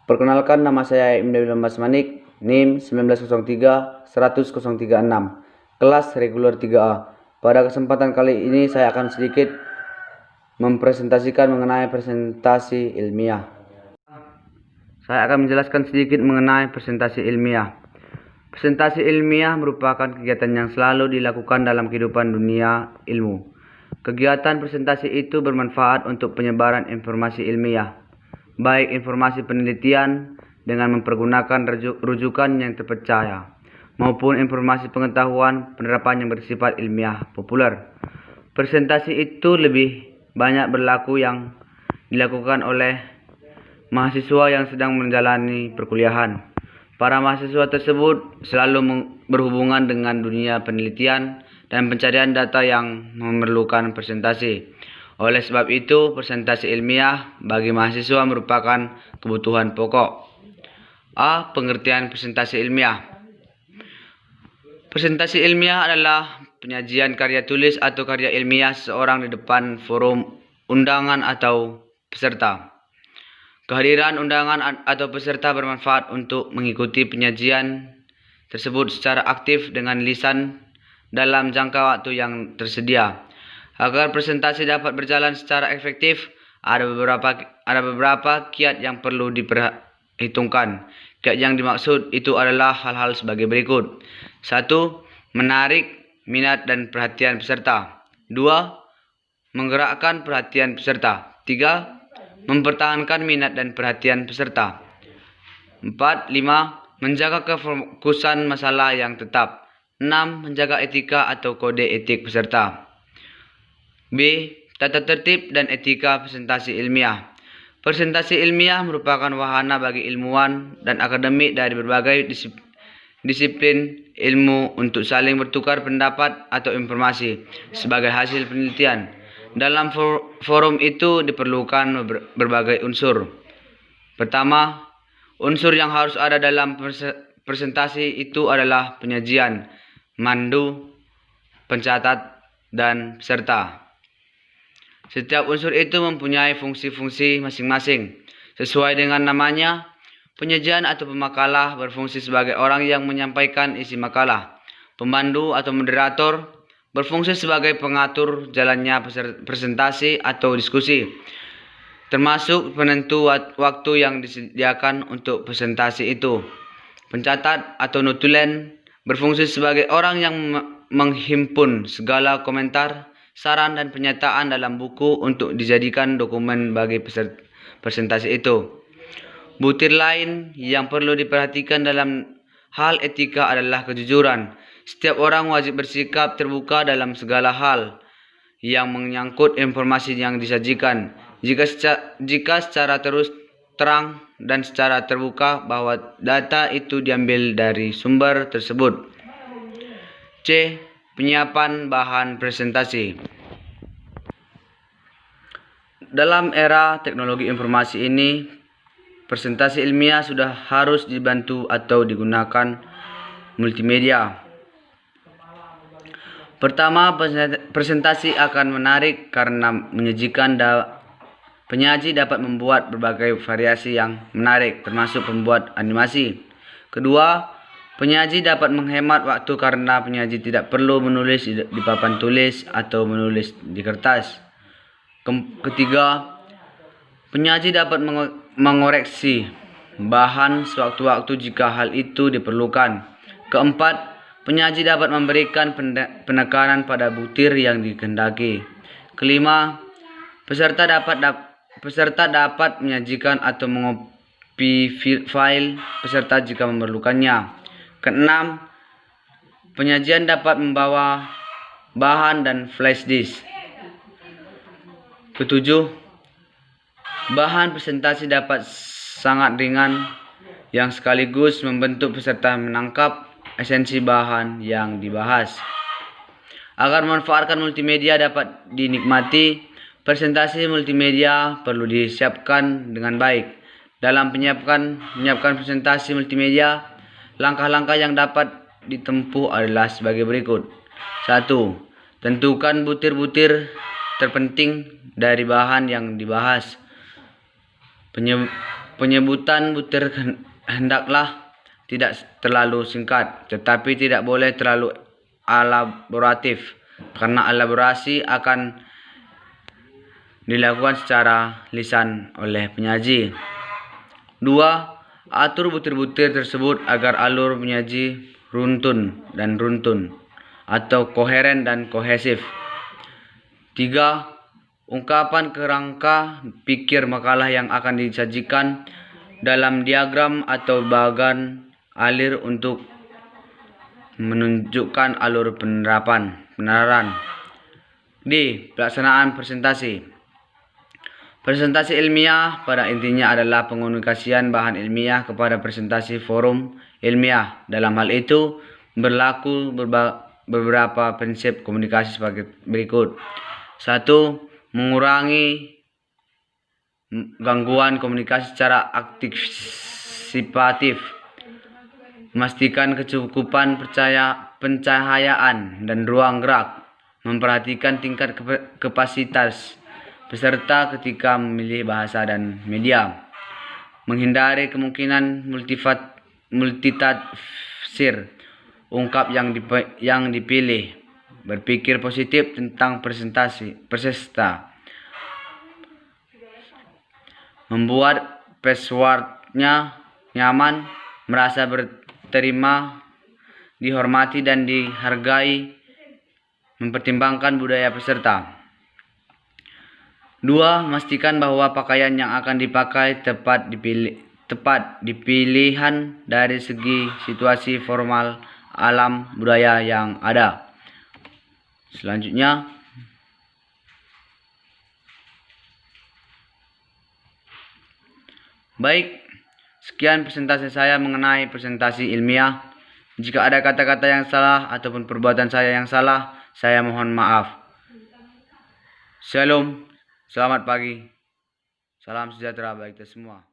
Perkenalkan, nama saya Imda Mas Manik, NIM 1903-10036, kelas reguler 3A. Pada kesempatan kali ini saya akan sedikit mempresentasikan mengenai presentasi ilmiah. Saya akan menjelaskan sedikit mengenai presentasi ilmiah. Presentasi ilmiah merupakan kegiatan yang selalu dilakukan dalam kehidupan dunia ilmu. Kegiatan presentasi itu bermanfaat untuk penyebaran informasi ilmiah, baik informasi penelitian dengan mempergunakan rujukan yang terpercaya, maupun informasi pengetahuan penerapan yang bersifat ilmiah populer. Presentasi itu lebih banyak berlaku yang dilakukan oleh mahasiswa yang sedang menjalani perkuliahan. Para mahasiswa tersebut selalu berhubungan dengan dunia penelitian dan pencarian data yang memerlukan presentasi. Oleh sebab itu, presentasi ilmiah bagi mahasiswa merupakan kebutuhan pokok. A. Pengertian presentasi ilmiah. Presentasi ilmiah adalah penyajian karya tulis atau karya ilmiah seseorang di depan forum undangan atau peserta. Kehadiran undangan atau peserta bermanfaat untuk mengikuti penyajian tersebut secara aktif dengan lisan dalam jangka waktu yang tersedia. Agar presentasi dapat berjalan secara efektif, ada beberapa kiat yang perlu diperhitungkan. Kiat yang dimaksud itu adalah hal-hal sebagai berikut. 1. Menarik minat dan perhatian peserta. 2. Menggerakkan perhatian peserta. 3. Mempertahankan minat dan perhatian peserta. 4. 5. Menjaga kefokusan masalah yang tetap. 6. Menjaga etika atau kode etik peserta. B. Tata tertib dan etika presentasi ilmiah. Presentasi ilmiah merupakan wahana bagi ilmuwan dan akademik dari berbagai disiplin ilmu untuk saling bertukar pendapat atau informasi sebagai hasil penelitian. Dalam forum itu diperlukan berbagai unsur. Pertama, unsur yang harus ada dalam presentasi itu adalah penyajian, mandu, pencatat, dan peserta. Setiap unsur itu mempunyai fungsi-fungsi masing-masing. Sesuai dengan namanya, penyajian atau pemakalah berfungsi sebagai orang yang menyampaikan isi makalah. Pemandu atau moderator berfungsi sebagai pengatur jalannya presentasi atau diskusi, termasuk penentu waktu yang disediakan untuk presentasi itu. Pencatat atau notulen berfungsi sebagai orang yang menghimpun segala komentar, saran, dan pernyataan dalam buku untuk dijadikan dokumen bagi presentasi itu. Butir lain yang perlu diperhatikan dalam hal etika adalah kejujuran. Setiap orang wajib bersikap terbuka dalam segala hal yang menyangkut informasi yang disajikan. Jika secara terang dan secara terbuka bahwa data itu diambil dari sumber tersebut. C. Penyiapan bahan presentasi. Dalam era teknologi informasi ini, presentasi ilmiah sudah harus dibantu atau digunakan multimedia. Pertama, presentasi akan menarik karena penyaji dapat membuat berbagai variasi yang menarik, termasuk membuat animasi. Kedua, penyaji dapat menghemat waktu karena penyaji tidak perlu menulis di papan tulis atau menulis di kertas. Ketiga, penyaji dapat mengoreksi bahan sewaktu-waktu jika hal itu diperlukan. Keempat, penyaji dapat memberikan penekanan pada butir yang dikehendaki. Kelima, peserta dapat menyajikan atau mengopi file peserta jika memerlukannya. Keenam, penyajian dapat membawa bahan dan flash disk. Ketujuh, bahan presentasi dapat sangat ringan yang sekaligus membentuk peserta menangkap esensi bahan yang dibahas. Agar memanfaatkan multimedia dapat dinikmati, presentasi multimedia perlu disiapkan dengan baik. Dalam menyiapkan presentasi multimedia, langkah-langkah yang dapat ditempuh adalah sebagai berikut. 1. Tentukan butir-butir terpenting dari bahan yang dibahas. Penyebutan butir hendaklah tidak terlalu singkat, tetapi tidak boleh terlalu elaboratif, karena elaborasi akan dilakukan secara lisan oleh penyaji. 2. Atur butir-butir tersebut agar alur penyaji runtun atau koheren dan kohesif. 3. Ungkapan kerangka pikir makalah yang akan disajikan dalam diagram atau bagan alir untuk menunjukkan alur peneraran. D. Pelaksanaan presentasi. Presentasi ilmiah pada intinya adalah pengomunikasian bahan ilmiah kepada presentasi forum ilmiah. Dalam hal itu berlaku beberapa prinsip komunikasi sebagai berikut. 1. Mengurangi gangguan komunikasi secara antisipatif. Memastikan kecukupan pencahayaan dan ruang gerak. Memperhatikan tingkat kapasitas peserta ketika memilih bahasa dan media. Menghindari kemungkinan multitafsir ungkap yang dipilih. Berpikir positif tentang peserta. Membuat pesertanya nyaman, merasa berterima, dihormati dan dihargai. Mempertimbangkan budaya peserta. 2. Memastikan bahwa pakaian yang akan dipakai tepat dipilihan dari segi situasi formal, alam, budaya yang ada. Selanjutnya, baik, sekian presentasi saya mengenai presentasi ilmiah. Jika ada kata-kata yang salah ataupun perbuatan saya yang salah, saya mohon maaf. Shalom, selamat pagi, salam sejahtera bagi kita semua.